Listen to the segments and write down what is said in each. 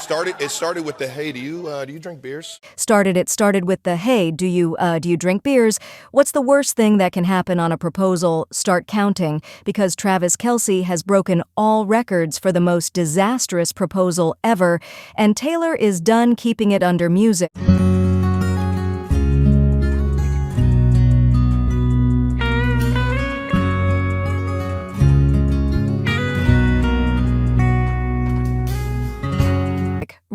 It started with the, hey, do you drink beers? It started with the, hey, do you drink beers? What's the worst thing that can happen on a proposal? Start counting, because Travis Kelce has broken all records for the most disastrous proposal ever, and Taylor is done keeping it under music.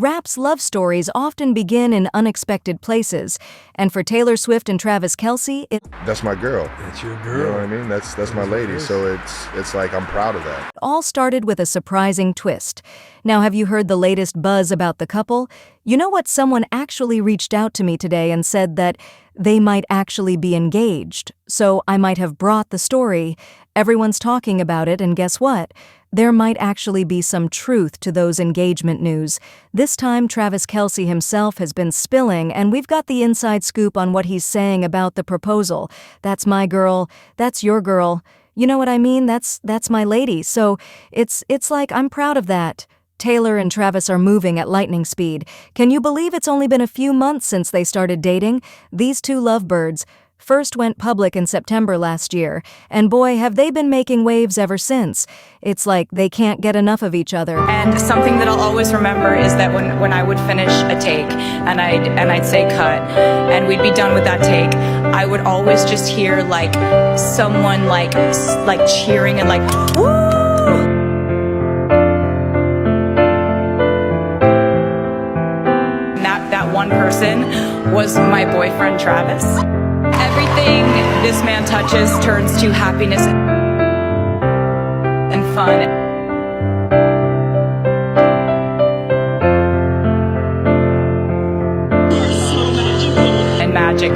Rap's love stories often begin in unexpected places, and for Taylor Swift and Travis Kelce, That's my girl. That's your girl. You know what I mean? That's my lady. So it's like I'm proud of that. all started with a surprising twist. Now, have you heard the latest buzz about the couple? You know what? Someone actually reached out to me today and said that they might actually be engaged. So I might have brought the story. Everyone's talking about it, and guess what? There might actually be some truth to those engagement news. This time, Travis Kelce himself has been spilling, and we've got the inside scoop on what he's saying about the proposal. That's my girl. That's your girl. You know what I mean? That's my lady. So it's like I'm proud of that. Taylor and Travis are moving at lightning speed. Can you believe it's only been a few months since they started dating? These two lovebirds first went public in September last year, and boy, have they been making waves ever since. It's like they can't get enough of each other. And something that I'll always remember is that when I would finish a take and I'd say cut and we'd be done with that take, I would always just hear like someone like cheering and like, woo! That one person was my boyfriend, Travis. Everything this man touches turns to happiness and fun. And magic.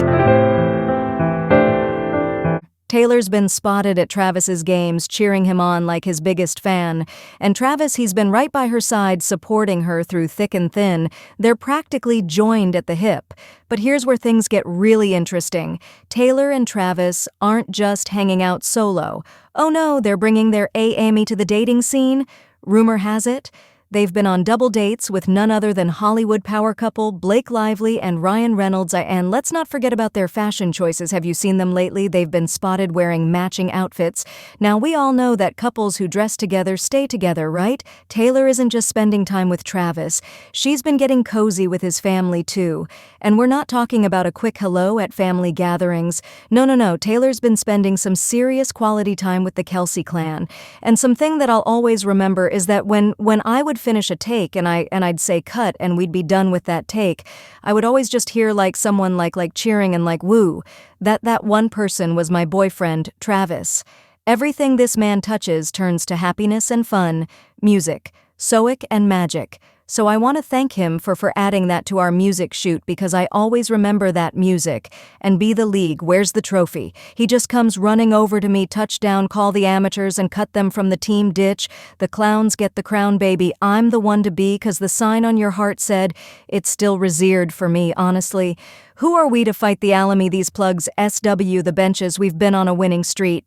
Taylor's been spotted at Travis's games, cheering him on like his biggest fan. And Travis, he's been right by her side, supporting her through thick and thin. They're practically joined at the hip. But here's where things get really interesting. Taylor and Travis aren't just hanging out solo. Oh no, they're bringing their Amy to the dating scene. Rumor has it they've been on double dates with none other than Hollywood power couple Blake Lively and Ryan Reynolds. And let's not forget about their fashion choices. Have you seen them lately? They've been spotted wearing matching outfits. Now, we all know that couples who dress together stay together, right? Taylor isn't just spending time with Travis. She's been getting cozy with his family, too. And we're not talking about a quick hello at family gatherings. No. Taylor's been spending some serious quality time with the Kelce clan. And something that I'll always remember is that when I would finish a take and I'd say cut and we'd be done with that take, I would always just hear like someone like cheering and like woo. That one person was my boyfriend, Travis. Everything this man touches turns to happiness and fun, music, stoic and magic. So I want to thank him for adding that to our music shoot, because I always remember that music. And be the league, where's the trophy? He just comes running over to me, touchdown, call the amateurs and cut them from the team ditch. The clowns get the crown, baby. I'm the one to be, 'cause the sign on your heart said, it's still revered for me, honestly. Who are we to fight the alamy? These plugs, SW the benches, we've been on a winning streak.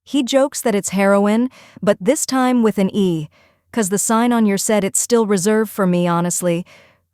He jokes that it's heroin, but this time with an E. 'Cause the sign on your said it's still reserved for me, honestly.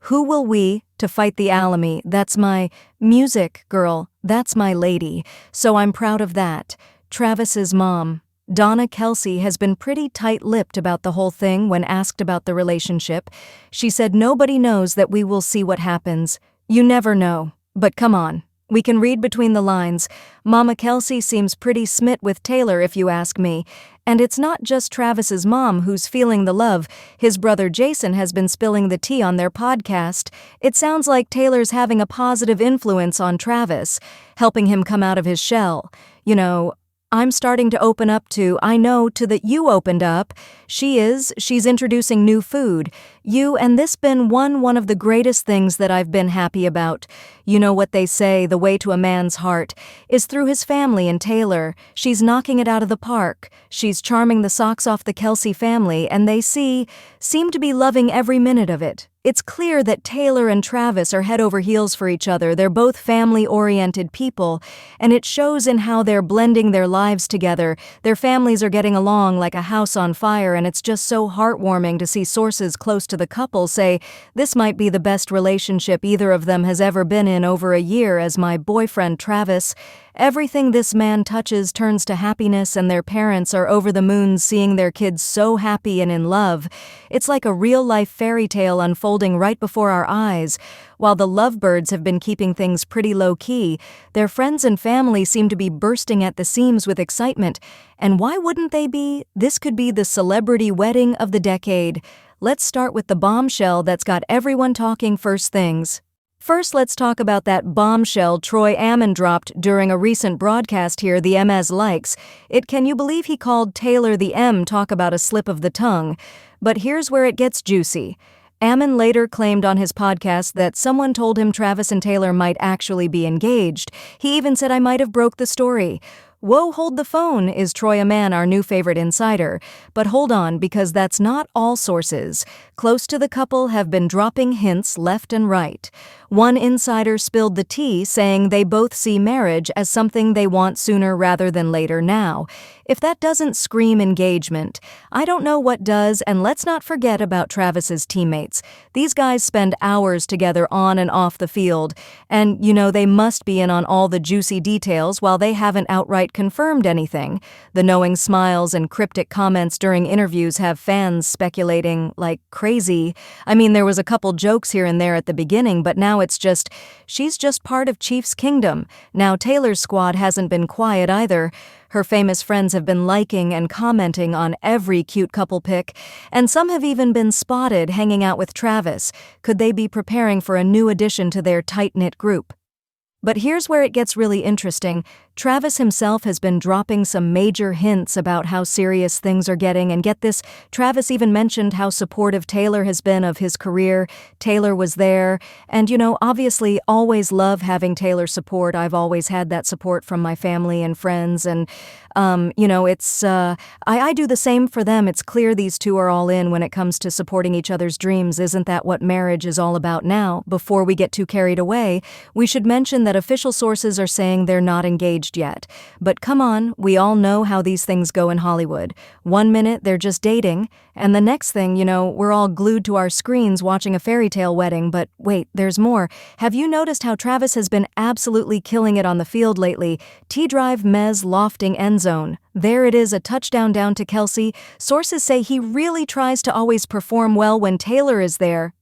Who will we to fight the alamy? That's my music, girl. That's my lady. So I'm proud of that. Travis's mom, Donna Kelce, has been pretty tight-lipped about the whole thing when asked about the relationship. She said nobody knows, that we will see what happens. You never know. But come on. We can read between the lines. Mama Kelce seems pretty smit with Taylor, if you ask me. And it's not just Travis's mom who's feeling the love. His brother Jason has been spilling the tea on their podcast. It sounds like Taylor's having a positive influence on Travis, helping him come out of his shell. You know, I'm starting to open up to, I know, to that you opened up. She's introducing new food. And this been one of the greatest things that I've been happy about. You know what they say, the way to a man's heart is through his family, and Taylor, she's knocking it out of the park. She's charming the socks off the Kelce family, and they seem to be loving every minute of it. It's clear that Taylor and Travis are head over heels for each other. They're both family-oriented people, and it shows in how they're blending their lives together. Their families are getting along like a house on fire, and it's just so heartwarming to see sources close to to the couple say, "This might be the best relationship either of them has ever been in over a year as my boyfriend Travis. Everything this man touches turns to happiness and their parents are over the moon seeing their kids so happy and in love. It's like a real-life fairy tale unfolding right before our eyes. While the lovebirds have been keeping things pretty low-key, their friends and family seem to be bursting at the seams with excitement. And why wouldn't they be? This could be the celebrity wedding of the decade. Let's start with the bombshell that's got everyone talking first things. First, let's talk about that bombshell Troy Aikman dropped during a recent broadcast here, the MS likes. Can you believe he called Taylor the M? Talk about a slip of the tongue. But here's where it gets juicy. Aikman later claimed on his podcast that someone told him Travis and Taylor might actually be engaged. He even said, "I might have broke the story." Whoa, hold the phone, is Troy Aikman our new favorite insider? But hold on, because that's not all sources. Close to the couple have been dropping hints left and right. One insider spilled the tea, saying they both see marriage as something they want sooner rather than later now. If that doesn't scream engagement, I don't know what does, and let's not forget about Travis's teammates. These guys spend hours together on and off the field, and, they must be in on all the juicy details while they haven't outright confirmed anything. The knowing smiles and cryptic comments during interviews have fans speculating like crazy. I mean, there was a couple jokes here and there at the beginning, but now it's just, she's just part of Chief's kingdom. Now Taylor's squad hasn't been quiet either. Her famous friends have been liking and commenting on every cute couple pic, and some have even been spotted hanging out with Travis. Could they be preparing for a new addition to their tight-knit group? But here's where it gets really interesting. Travis himself has been dropping some major hints about how serious things are getting, and get this, Travis even mentioned how supportive Taylor has been of his career. Taylor was there, and obviously always love having Taylor support. I've always had that support from my family and friends, and I do the same for them. It's clear these two are all in when it comes to supporting each other's dreams. Isn't that what marriage is all about now? Before we get too carried away, we should mention that official sources are saying they're not engaged yet. But come on, we all know how these things go in Hollywood. One minute they're just dating, and the next thing, we're all glued to our screens watching a fairy tale wedding. But wait, there's more. Have you noticed how Travis has been absolutely killing it on the field lately? T-Drive Mez lofting end zone. There it is, a touchdown down to Kelce. Sources say he really tries to always perform well when Taylor is there.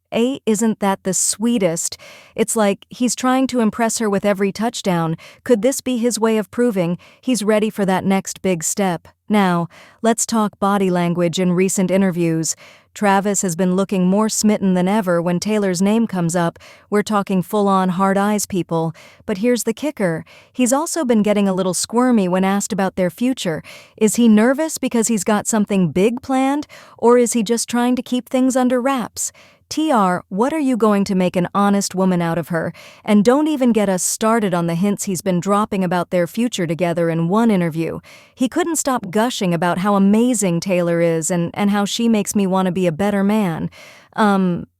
Isn't that the sweetest? It's like he's trying to impress her with every touchdown. Could this be his way of proving he's ready for that next big step? Now, let's talk body language in recent interviews. Travis has been looking more smitten than ever when Taylor's name comes up. We're talking full-on hard eyes, people. But here's the kicker. He's also been getting a little squirmy when asked about their future. Is he nervous because he's got something big planned, or is he just trying to keep things under wraps? TR, what are you going to make an honest woman out of her? And don't even get us started on the hints he's been dropping about their future together in one interview. He couldn't stop gushing about how amazing Taylor is and how she makes me want to be a better man.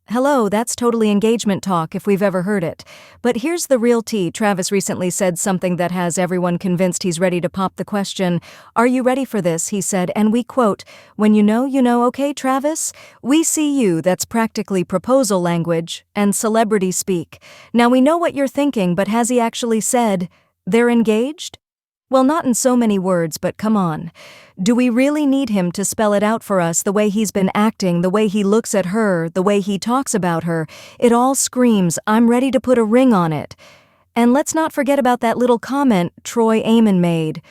Hello, that's totally engagement talk if we've ever heard it. But here's the real tea. Travis recently said something that has everyone convinced he's ready to pop the question. "Are you ready for this?" he said, and we quote, "When you know, okay, Travis? We see you," that's practically proposal language, and celebrity speak. Now we know what you're thinking, but has he actually said, they're engaged? Well, not in so many words, but come on. Do we really need him to spell it out for us the way he's been acting, the way he looks at her, the way he talks about her? It all screams, I'm ready to put a ring on it. And let's not forget about that little comment Troy Aikman made.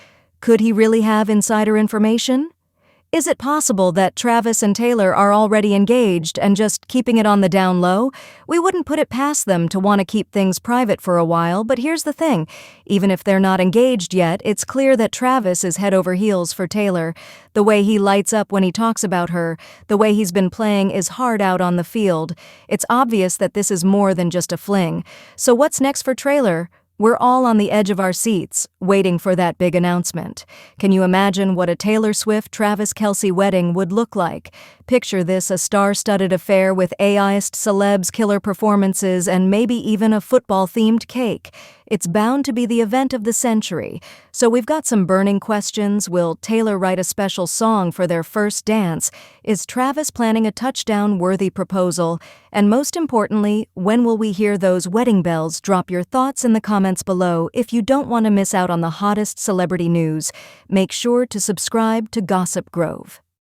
Could he really have insider information? Is it possible that Travis and Taylor are already engaged and just keeping it on the down low? We wouldn't put it past them to want to keep things private for a while, but here's the thing. Even if they're not engaged yet, it's clear that Travis is head over heels for Taylor. The way he lights up when he talks about her, the way he's been playing is hard out on the field. It's obvious that this is more than just a fling. So what's next for Taylor? We're all on the edge of our seats, waiting for that big announcement. Can you imagine what a Taylor Swift-Travis Kelce wedding would look like? Picture this, a star-studded affair with A-list celebs, killer performances, and maybe even a football-themed cake. It's bound to be the event of the century. So we've got some burning questions. Will Taylor write a special song for their first dance? Is Travis planning a touchdown-worthy proposal? And most importantly, when will we hear those wedding bells? Drop your thoughts in the comments below. If you don't want to miss out on the hottest celebrity news, make sure to subscribe to Gossip Grove.